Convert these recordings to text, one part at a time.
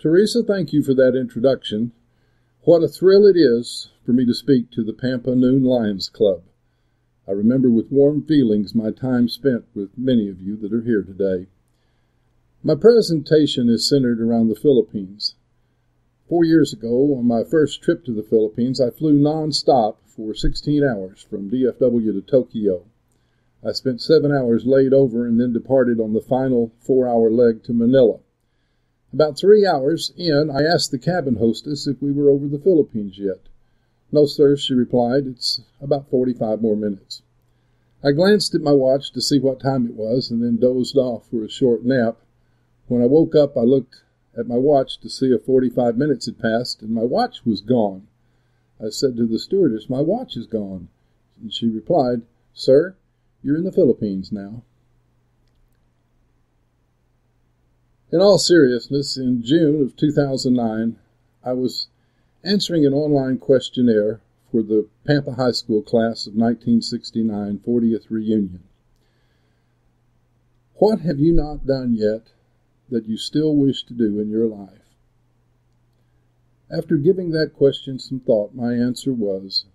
Teresa, thank you for that introduction. What a thrill it is for me to speak to the Pampa Noon Lions Club. I remember with warm feelings my time spent with many of you that are here today. My presentation is centered around the Philippines. 4 years ago, on my first trip to the Philippines, I flew non-stop for 16 hours from DFW to Tokyo. I spent 7 hours laid over and then departed on the final 4-hour leg to Manila. About 3 hours in, I asked the cabin hostess if we were over the Philippines yet. No, sir, she replied. It's about 45 more minutes. I glanced at my watch to see what time it was and then dozed off for a short nap. When I woke up, I looked at my watch to see if 45 minutes had passed, and my watch was gone. I said to the stewardess, "My watch is gone." And she replied, "Sir, you're in the Philippines now." In all seriousness, in June of 2009, I was answering an online questionnaire for the Pampa High School class of 1969 40th reunion. What have you not done yet that you still wish to do in your life? After giving that question some thought, my answer was,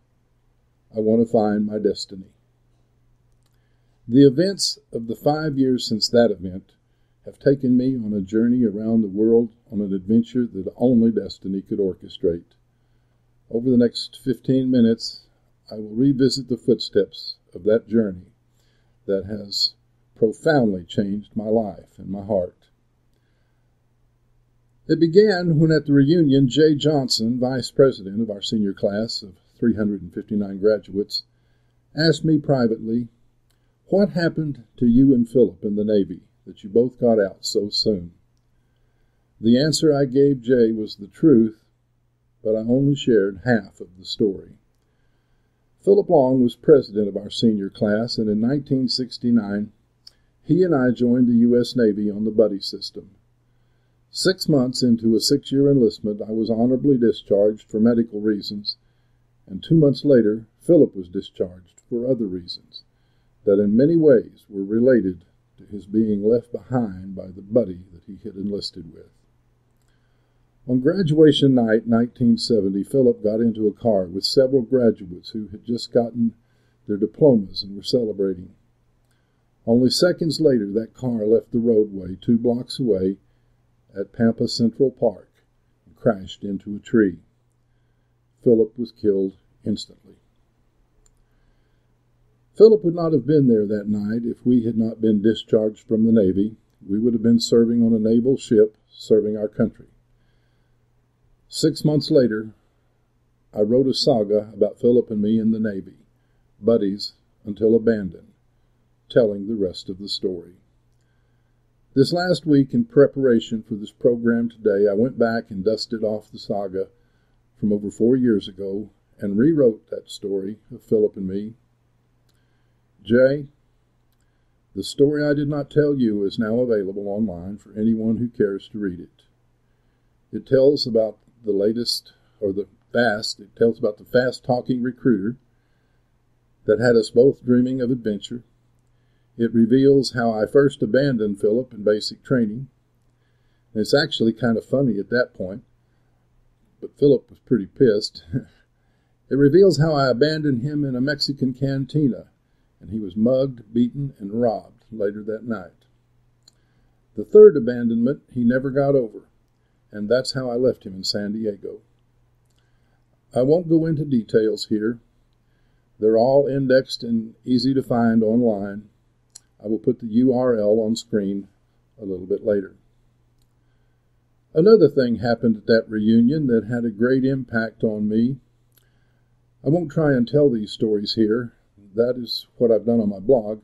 I want to find my destiny. The events of the 5 years since that event have taken me on a journey around the world on an adventure that only destiny could orchestrate. Over the next 15 minutes, I will revisit the footsteps of that journey that has profoundly changed my life and my heart. It began when at the reunion, Jay Johnson, vice president of our senior class of 359 graduates, asked me privately, "What happened to you and Philip in the Navy that you both got out so soon?" The answer I gave Jay was the truth, but I only shared half of the story. Philip Long was president of our senior class, and in 1969, he and I joined the U.S. Navy on the buddy system. 6 months into a 6-year enlistment, I was honorably discharged for medical reasons, and 2 months later, Philip was discharged for other reasons that in many ways were related to his being left behind by the buddy that he had enlisted with. On graduation night, 1970, Philip got into a car with several graduates who had just gotten their diplomas and were celebrating. Only seconds later, that car left the roadway 2 blocks away at Pampa Central Park and crashed into a tree. Philip was killed instantly. Philip would not have been there that night if we had not been discharged from the Navy. We would have been serving on a naval ship, serving our country. 6 months later, I wrote a saga about Philip and me in the Navy, buddies until abandoned, telling the rest of the story. This last week, in preparation for this program today, I went back and dusted off the saga from over 4 years ago and rewrote that story of Philip and me. Jay, the story I did not tell you is now available online for anyone who cares to read it. It tells about the fast-talking recruiter that had us both dreaming of adventure. It reveals how I first abandoned Philip in basic training. And it's actually kind of funny at that point, but Philip was pretty pissed. It reveals how I abandoned him in a Mexican cantina, and he was mugged, beaten, and robbed later that night. The third abandonment he never got over, and that's how I left him in San Diego. I won't go into details here. They're all indexed and easy to find online. I will put the URL on screen a little bit later. Another thing happened at that reunion that had a great impact on me. I won't try and tell these stories here. That is what I've done on my blog.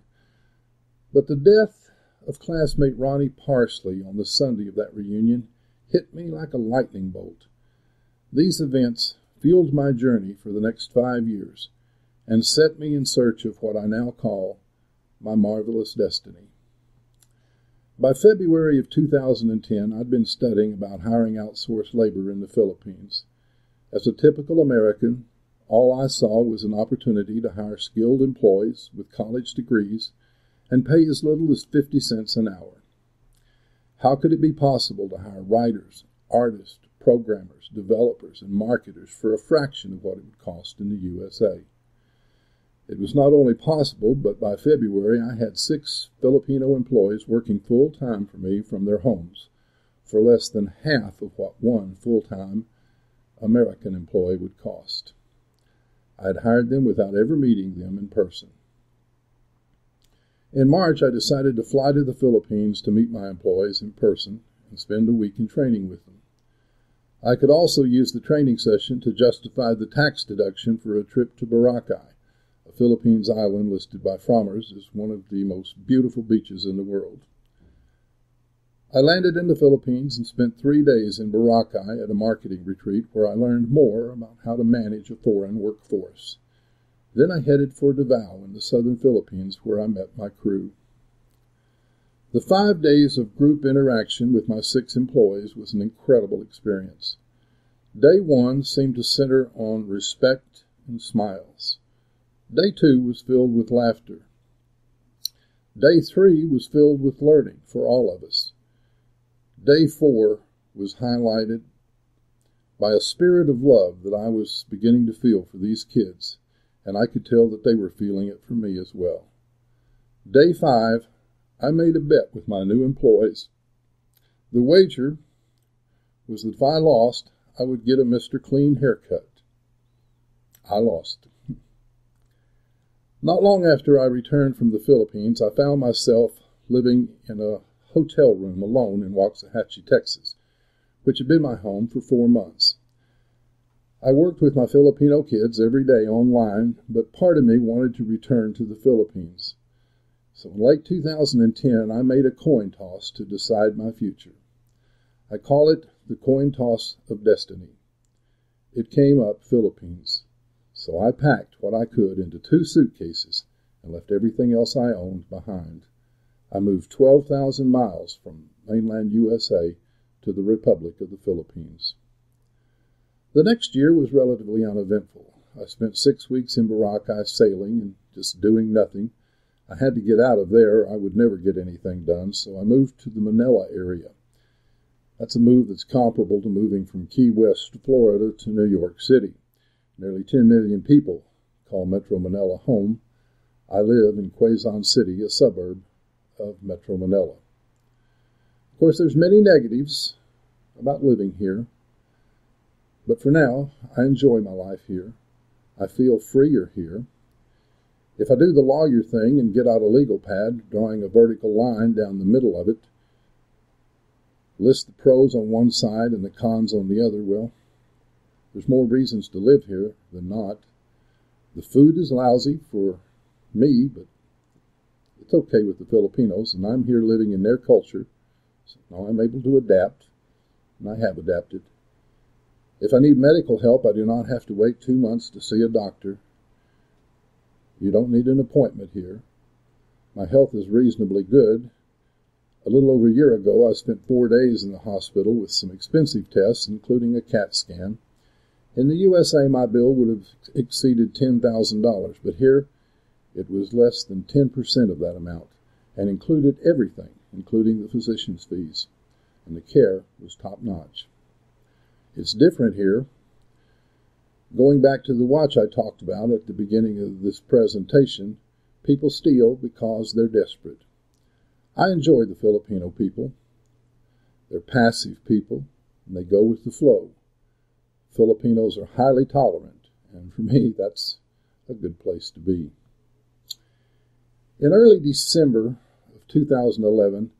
But the death of classmate Ronnie Parsley on the Sunday of that reunion hit me like a lightning bolt. These events fueled my journey for the next 5 years and set me in search of what I now call my marvelous destiny. By February of 2010, I'd been studying about hiring outsourced labor in the Philippines. As a typical American, all I saw was an opportunity to hire skilled employees with college degrees and pay as little as 50 cents an hour. How could it be possible to hire writers, artists, programmers, developers, and marketers for a fraction of what it would cost in the USA. It was not only possible, but by February I had 6 Filipino employees working full-time for me from their homes for less than half of what one full-time American employee would cost. I had hired them without ever meeting them in person. In March, I decided to fly to the Philippines to meet my employees in person and spend a week in training with them. I could also use the training session to justify the tax deduction for a trip to Boracay, a Philippines island listed by Frommers as one of the most beautiful beaches in the world. I landed in the Philippines and spent 3 days in Boracay at a marketing retreat where I learned more about how to manage a foreign workforce. Then I headed for Davao in the southern Philippines where I met my crew. The 5 days of group interaction with my 6 employees was an incredible experience. Day 1 seemed to center on respect and smiles. Day 2 was filled with laughter. Day 3 was filled with learning for all of us. Day 4 was highlighted by a spirit of love that I was beginning to feel for these kids, and I could tell that they were feeling it for me as well. Day 5, I made a bet with my new employees. The wager was that if I lost, I would get a Mr. Clean haircut. I lost. Not long after I returned from the Philippines, I found myself living in a hotel room alone in Waxahachie, Texas, which had been my home for 4 months. I worked with my Filipino kids every day online, but part of me wanted to return to the Philippines. So in late 2010, I made a coin toss to decide my future. I call it the coin toss of destiny. It came up Philippines. So I packed what I could into 2 suitcases and left everything else I owned behind. I moved 12,000 miles from mainland USA to the Republic of the Philippines. The next year was relatively uneventful. I spent 6 weeks in Boracay sailing and just doing nothing. I had to get out of there. I would never get anything done, so I moved to the Manila area. That's a move that's comparable to moving from Key West, Florida to New York City. Nearly 10 million people call Metro Manila home. I live in Quezon City, a suburb of Metro Manila. Of course, there's many negatives about living here, but for now, I enjoy my life here. I feel freer here. If I do the lawyer thing and get out a legal pad, drawing a vertical line down the middle of it, list the pros on one side and the cons on the other, well, there's more reasons to live here than not. The food is lousy for me, but it's okay with the Filipinos, and I'm here living in their culture, so now I'm able to adapt, and I have adapted. If I need medical help, I do not have to wait 2 months to see a doctor. You don't need an appointment here. My health is reasonably good. A little over a year ago, I spent 4 days in the hospital with some expensive tests, including a CAT scan. In the USA, my bill would have exceeded $10,000, but here it was less than 10% of that amount and included everything, including the physician's fees, and the care was top-notch. It's different here. Going back to the watch I talked about at the beginning of this presentation, people steal because they're desperate. I enjoy the Filipino people. They're passive people, and they go with the flow. Filipinos are highly tolerant, and for me, that's a good place to be. In early December of 2011,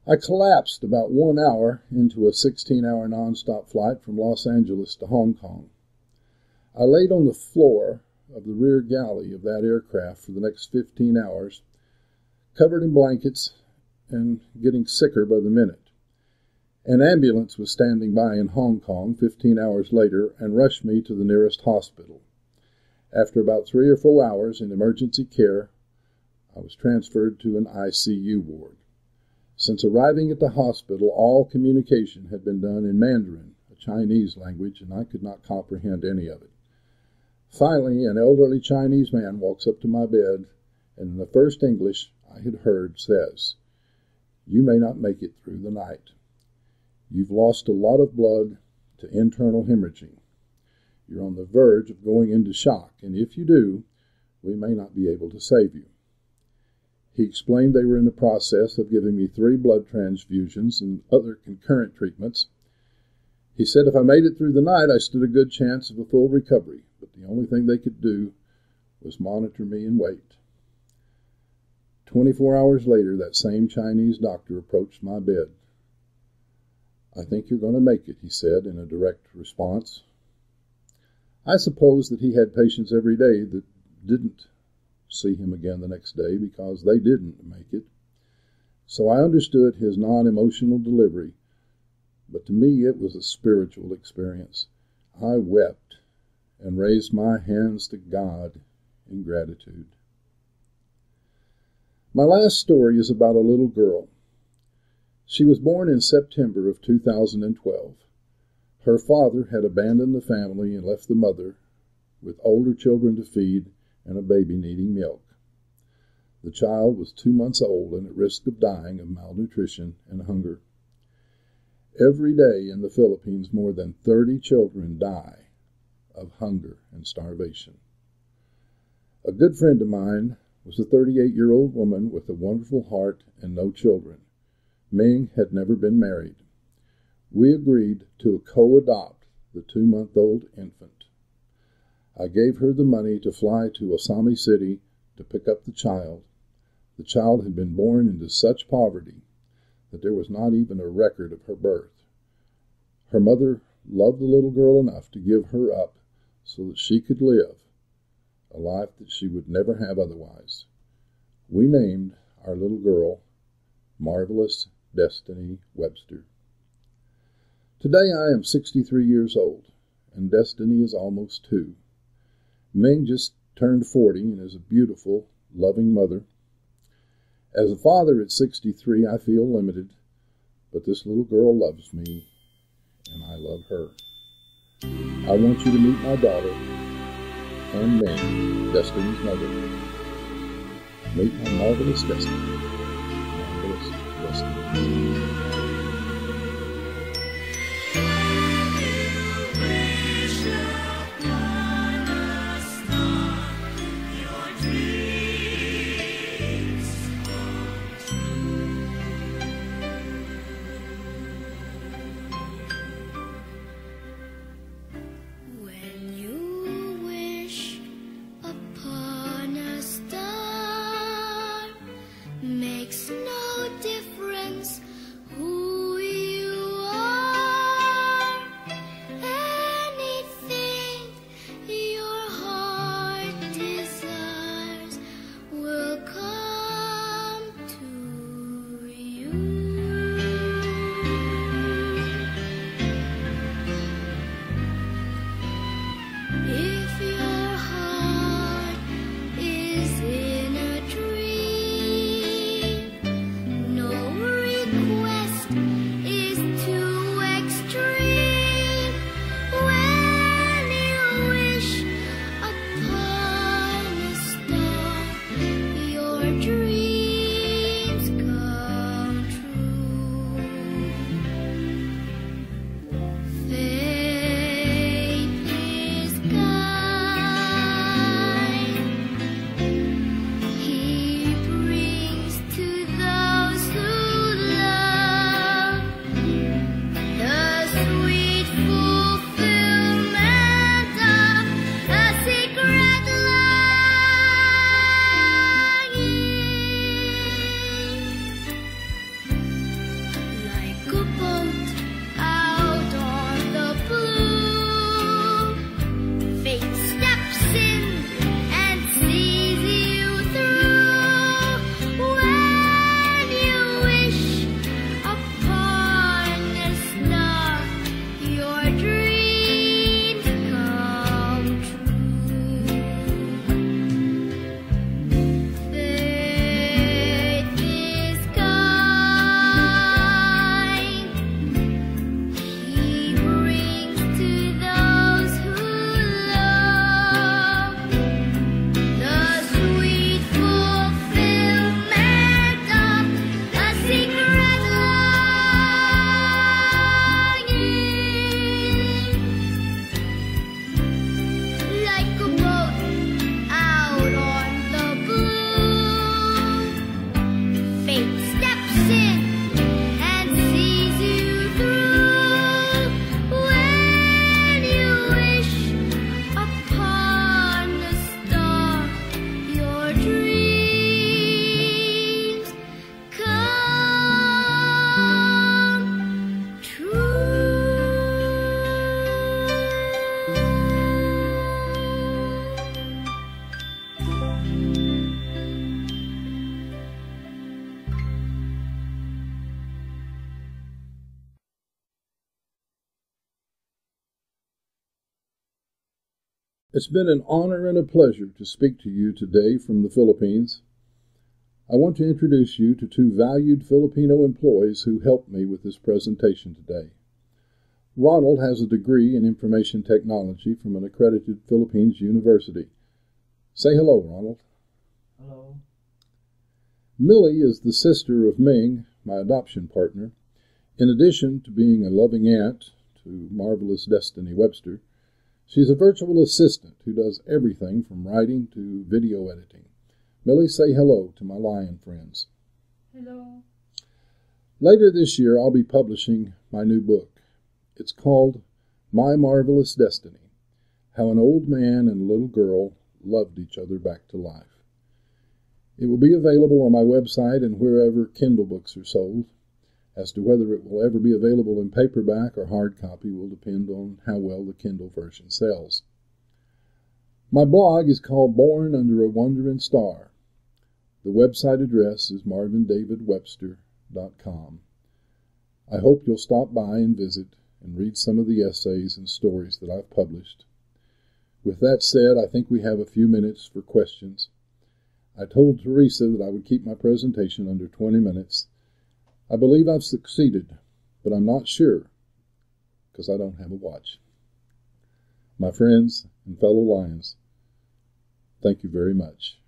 I collapsed about 1 hour into a 16-hour nonstop flight from Los Angeles to Hong Kong. I laid on the floor of the rear galley of that aircraft for the next 15 hours, covered in blankets and getting sicker by the minute. An ambulance was standing by in Hong Kong 15 hours later and rushed me to the nearest hospital. After about 3 or 4 hours in emergency care, I was transferred to an ICU ward. Since arriving at the hospital, all communication had been done in Mandarin, a Chinese language, and I could not comprehend any of it. Finally, an elderly Chinese man walks up to my bed, and in the first English I had heard says, "You may not make it through the night." You've lost a lot of blood to internal hemorrhaging. You're on the verge of going into shock, and if you do, we may not be able to save you. He explained they were in the process of giving me 3 blood transfusions and other concurrent treatments. He said if I made it through the night, I stood a good chance of a full recovery, but the only thing they could do was monitor me and wait. 24 hours later, that same Chinese doctor approached my bed. "I think you're going to make it," he said in a direct response. I suppose that he had patients every day that didn't see him again the next day because they didn't make it. So I understood his non-emotional delivery, but to me it was a spiritual experience. I wept and raised my hands to God in gratitude. My last story is about a little girl. She was born in September of 2012. Her father had abandoned the family and left the mother with older children to feed and a baby needing milk. The child was 2 months old and at risk of dying of malnutrition and hunger. Every day in the Philippines, more than 30 children die of hunger and starvation. A good friend of mine was a 38-year-old woman with a wonderful heart and no children. Ming had never been married. We agreed to co-adopt the 2-month-old infant. I gave her the money to fly to Osami City to pick up the child. The child had been born into such poverty that there was not even a record of her birth. Her mother loved the little girl enough to give her up so that she could live a life that she would never have otherwise. We named our little girl Marvelous Destiny Webster. Today I am 63 years old, and Destiny is almost 2. Ming just turned 40 and is a beautiful, loving mother. As a father at 63, I feel limited, but this little girl loves me, and I love her. I want you to meet my daughter, and Ming, Destiny's mother. Meet my marvelous Destiny. Marvelous Destiny. Makes no difference who It's been an honor and a pleasure to speak to you today from the Philippines. I want to introduce you to two valued Filipino employees who helped me with this presentation today. Ronald has a degree in information technology from an accredited Philippines university. Say hello, Ronald. Hello. Millie is the sister of Ming, my adoption partner. In addition to being a loving aunt to marvelous Destiny Webster, she's a virtual assistant who does everything from writing to video editing. Millie, say hello to my lion friends. Hello. Later this year, I'll be publishing my new book. It's called My Marvelous Destiny, How an Old Man and a Little Girl Loved Each Other Back to Life. It will be available on my website and wherever Kindle books are sold. As to whether it will ever be available in paperback or hard copy will depend on how well the Kindle version sells. My blog is called Born Under a Wandering Star. The website address is marvindavidwebster.com. I hope you'll stop by and visit and read some of the essays and stories that I've published. With that said, I think we have a few minutes for questions. I told Teresa that I would keep my presentation under 20 minutes. I believe I've succeeded, but I'm not sure because I don't have a watch. My friends and fellow lions, thank you very much.